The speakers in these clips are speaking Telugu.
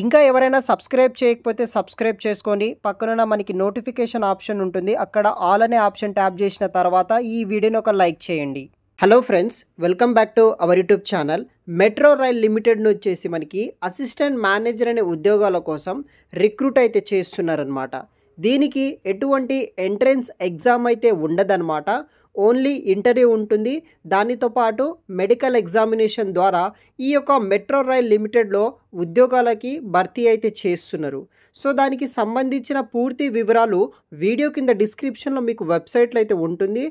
ఇంకా ఎవరైనా సబ్స్క్రైబ్ చేయకపోతే సబ్స్క్రైబ్ చేసుకోండి. పక్కనున్న మనకి నోటిఫికేషన్ ఆప్షన్ ఉంటుంది. అక్కడ ఆల్ అనే ఆప్షన్ ట్యాప్ చేసిన తర్వాత ఈ వీడియోని ఒక లైక్ చేయండి. Hello friends, welcome back to our YouTube channel. Metro rail limited వచ్చేసి మనకి అసిస్టెంట్ మేనేజర్ అనే ఉద్యోగాల కోసం రిక్రూట్ అయితే చేస్తున్నారనమాట. దీనికి ఎటువంటి ఎంట్రన్స్ ఎగ్జామ్ అయితే ఉండదన్నమాట. ఓన్లీ ఇంటర్వ్యూ ఉంటుంది. దానితో పాటు మెడికల్ ఎగ్జామినేషన్ ద్వారా ఈ యొక్క మెట్రో రైల్ లిమిటెడ్లో ఉద్యోగాలకి భర్తీ అయితే చేస్తున్నారు. సో దానికి సంబంధించిన పూర్తి వివరాలు వీడియో కింద డిస్క్రిప్షన్లో మీకు వెబ్సైట్లో అయితే ఉంటుంది.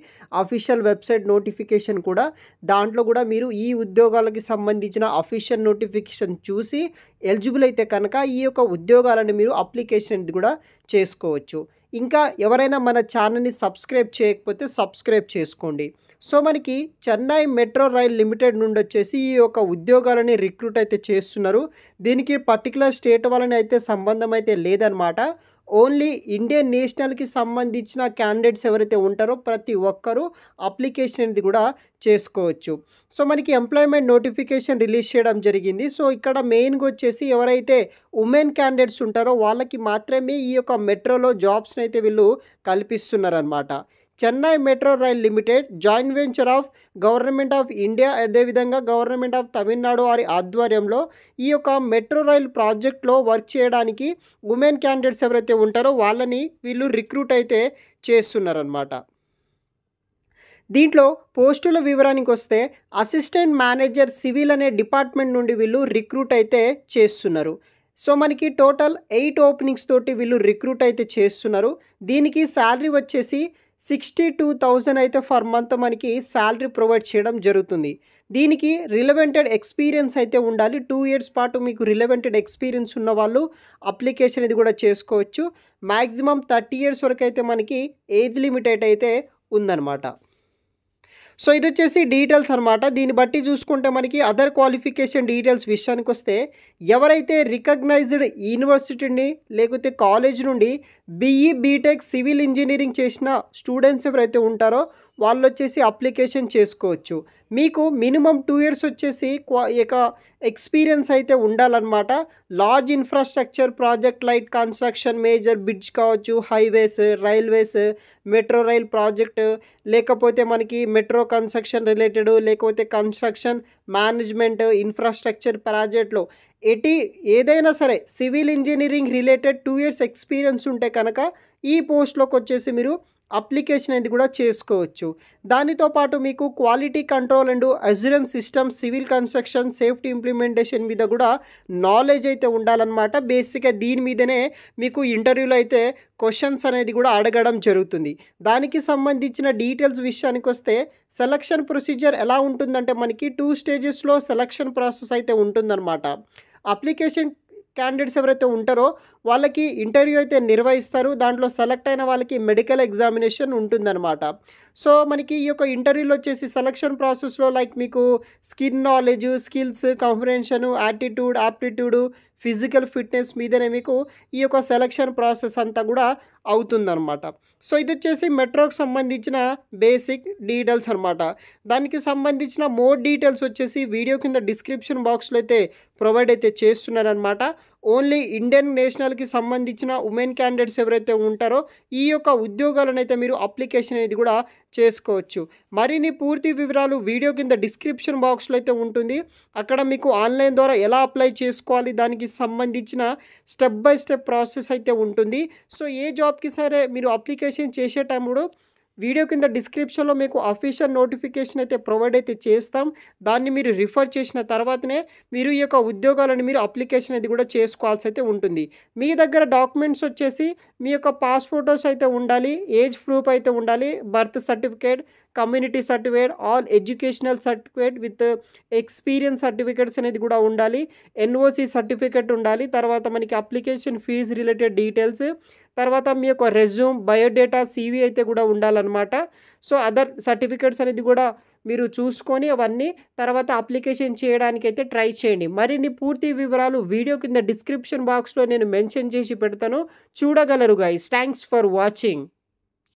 అఫీషియల్ వెబ్సైట్ నోటిఫికేషన్ కూడా, దాంట్లో కూడా మీరు ఈ ఉద్యోగాలకి సంబంధించిన అఫీషియల్ నోటిఫికేషన్ చూసి ఎలిజిబుల్ అయితే కనుక ఈ యొక్క ఉద్యోగాలను మీరు అప్లికేషన్ కూడా చేసుకోవచ్చు. ఇంకా ఎవరైనా మన ఛానల్ని సబ్స్క్రైబ్ చేయకపోతే సబ్స్క్రైబ్ చేసుకోండి. సో మనకి చెన్నై మెట్రో రైల్ లిమిటెడ్ నుండి వచ్చేసి ఈ యొక్క ఉద్యోగాలని రిక్రూట్ అయితే చేస్తున్నారు. దీనికి పర్టికులర్ స్టేట్ వాళ్ళని అయితే సంబంధం అయితే లేదనమాట. ఓన్లీ ఇండియన్ నేషనల్కి సంబంధించిన క్యాండిడేట్స్ ఎవరైతే ఉంటారో ప్రతి ఒక్కరూ అప్లికేషన్ అనేది కూడా చేసుకోవచ్చు. సో మనకి ఎంప్లాయ్మెంట్ నోటిఫికేషన్ రిలీజ్ చేయడం జరిగింది. సో ఇక్కడ మెయిన్గా వచ్చేసి ఎవరైతే ఉమెన్ క్యాండిడేట్స్ ఉంటారో వాళ్ళకి మాత్రమే ఈ యొక్క మెట్రోలో జాబ్స్ని అయితే వీళ్ళు కల్పిస్తున్నారనమాట. Chennai metro rail limited joint venture of government of India, అదేవిధంగా గవర్నమెంట్ ఆఫ్ తమిళనాడు వారి ఆధ్వర్యంలో ఈ యొక్క మెట్రో రైల్ ప్రాజెక్ట్లో వర్క్ చేయడానికి ఉమెన్ క్యాండిడేట్స్ ఎవరైతే ఉంటారో వాళ్ళని వీళ్ళు రిక్రూట్ అయితే చేస్తున్నారనమాట. దీంట్లో పోస్టుల వివరానికి వస్తే అసిస్టెంట్ మేనేజర్ సివిల్ అనే డిపార్ట్మెంట్ నుండి వీళ్ళు రిక్రూట్ అయితే చేస్తున్నారు. సో మనకి టోటల్ 8 ఓపెనింగ్స్ తోటి వీళ్ళు రిక్రూట్ అయితే చేస్తున్నారు. దీనికి శాలరీ వచ్చేసి 62,000 అయితే ఫర్ మంత్ మనకి శాలరీ ప్రొవైడ్ చేయడం జరుగుతుంది. దీనికి రిలవెంటెడ్ ఎక్స్పీరియన్స్ అయితే ఉండాలి. 2 ఇయర్స్ పాటు మీకు రిలవెంటెడ్ ఎక్స్పీరియన్స్ ఉన్న వాళ్ళు అప్లికేషన్ ఇది కూడా చేసుకోవచ్చు. మ్యాక్సిమం 30 ఇయర్స్ వరకు అయితే మనకి ఏజ్ లిమిట్ అయితే ఉందన్నమాట. సో ఇది వచ్చేసి డీటెయిల్స్ అనమాట. దీన్ని బట్టి చూసుకుంటే మనకి అదర్ క్వాలిఫికేషన్ డీటెయిల్స్ విషయానికి వస్తే ఎవరైతే రికగ్నైజ్డ్ యూనివర్సిటీని లేకపోతే కాలేజ్ నుండి బీఈ బీటెక్ సివిల్ ఇంజనీరింగ్ చేసిన స్టూడెంట్స్ ఎవరైతే ఉంటారో వాళ్ళు వచ్చేసి అప్లికేషన్ చేసుకోవచ్చు. మీకు మినిమం 2 ఇయర్స్ వచ్చేసి ఎక్స్పీరియన్స్ అయితే ఉండాలన్నమాట. Large infrastructure project light construction, major bridge కావచ్చు, highways, railways, metro rail project, లేకపోతే మనకి మెట్రో కన్స్ట్రక్షన్ రిలేటెడ్, లేకపోతే కన్స్ట్రక్షన్ మేనేజ్మెంట్ ఇన్ఫ్రాస్ట్రక్చర్ ప్రాజెక్ట్లో ఏదైనా సరే civil engineering related 2 years experience ఉంటే కనుక ఈ పోస్ట్లోకి వచ్చేసి మీరు అప్లికేషన్ అనేది కూడా చేసుకోవచ్చు. దానితో పాటు మీకు quality control and assurance system, civil construction, safety implementation మీద కూడా నాలెడ్జ్ అయితే ఉండాలన్నమాట. బేసిక్గా దీని మీదనే మీకు ఇంటర్వ్యూలో అయితే క్వశ్చన్స్ అనేది కూడా అడగడం జరుగుతుంది. దానికి సంబంధించిన డీటెయిల్స్ విషయానికి వస్తే సెలక్షన్ ప్రొసీజర్ ఎలా ఉంటుందంటే మనకి 2 స్టేజెస్లో సెలక్షన్ ప్రాసెస్ అయితే ఉంటుందన్నమాట. అప్లికేషన్ క్యాండిడేట్స్ ఎవరైతే ఉంటారో వాళ్ళకి ఇంటర్వ్యూ అయితే నిర్వహిస్తారు. దాంట్లో సెలెక్ట్ అయిన వాళ్ళకి మెడికల్ ఎగ్జామినేషన్ ఉంటుందన్నమాట. సో మనకి ఈ యొక్క ఇంటర్వ్యూలో వచ్చేసి సెలక్షన్ ప్రాసెస్లో లైక్ మీకు skin knowledge, skills, comprehension, attitude, aptitude, physical fitness మీదనే మీకు ఈ యొక్క సెలక్షన్ ప్రాసెస్ అంతా కూడా అవుతుందన్నమాట. సో ఇది వచ్చేసి మెట్రోకి సంబంధించిన బేసిక్ డీటెయిల్స్ అనమాట. దానికి సంబంధించిన మోర్ డీటెయిల్స్ వచ్చేసి వీడియో కింద డిస్క్రిప్షన్ బాక్స్లో అయితే ప్రొవైడ్ అయితే చేస్తున్నారనమాట. ఓన్లీ ఇండియన్ నేషనల్కి సంబంధించిన ఉమెన్ క్యాండిడేట్స్ ఎవరైతే ఉంటారో ఈ యొక్క ఉద్యోగాలను అయితే మీరు అప్లికేషన్ అనేది కూడా చేసుకోవచ్చు. మరిన్ని పూర్తి వివరాలు వీడియో కింద డిస్క్రిప్షన్ బాక్స్లో అయితే ఉంటుంది. అక్కడ మీకు ఆన్లైన్ ద్వారా ఎలా అప్లై చేసుకోవాలి దానికి సంబంధించిన స్టెప్ బై స్టెప్ ప్రాసెస్ అయితే ఉంటుంది. సో ఏ జాబ్కి సరే మీరు అప్లికేషన్ చేసేటప్పుడు వీడియో కింద డిస్క్రిప్షన్లో మీకు అఫీషియల్ నోటిఫికేషన్ అయితే ప్రొవైడ్ అయితే చేస్తాం. దాన్ని మీరు రిఫర్ చేసిన తర్వాతనే మీరు ఈ యొక్క ఉద్యోగాలను మీరు అప్లికేషన్ అయితే కూడా చేసుకోవాల్సి అయితే ఉంటుంది. మీ దగ్గర డాక్యుమెంట్స్ వచ్చేసి మీ యొక్క పాస్ ఫోటోస్ అయితే ఉండాలి, ఏజ్ ప్రూఫ్ అయితే ఉండాలి, birth certificate, community certificate, all educational certificate with experience certificates అనేది కూడా ఉండాలి, ఎన్ఓసి సర్టిఫికేట్ ఉండాలి. తర్వాత మనకి అప్లికేషన్ ఫీజు రిలేటెడ్ డీటెయిల్స్, తర్వాత మీ యొక్క రెజ్యూమ్, బయోడేటా, సీవీ అయితే కూడా ఉండాలన్నమాట. సో అదర్ సర్టిఫికేట్స్ అనేది కూడా మీరు చూసుకొని అవన్నీ తర్వాత అప్లికేషన్ చేయడానికి అయితే ట్రై చేయండి. మరిన్ని పూర్తి వివరాలు వీడియో కింద డిస్క్రిప్షన్ బాక్స్లో నేను మెన్షన్ చేసి పెడతాను, చూడగలరు గైస్. Thanks for watching.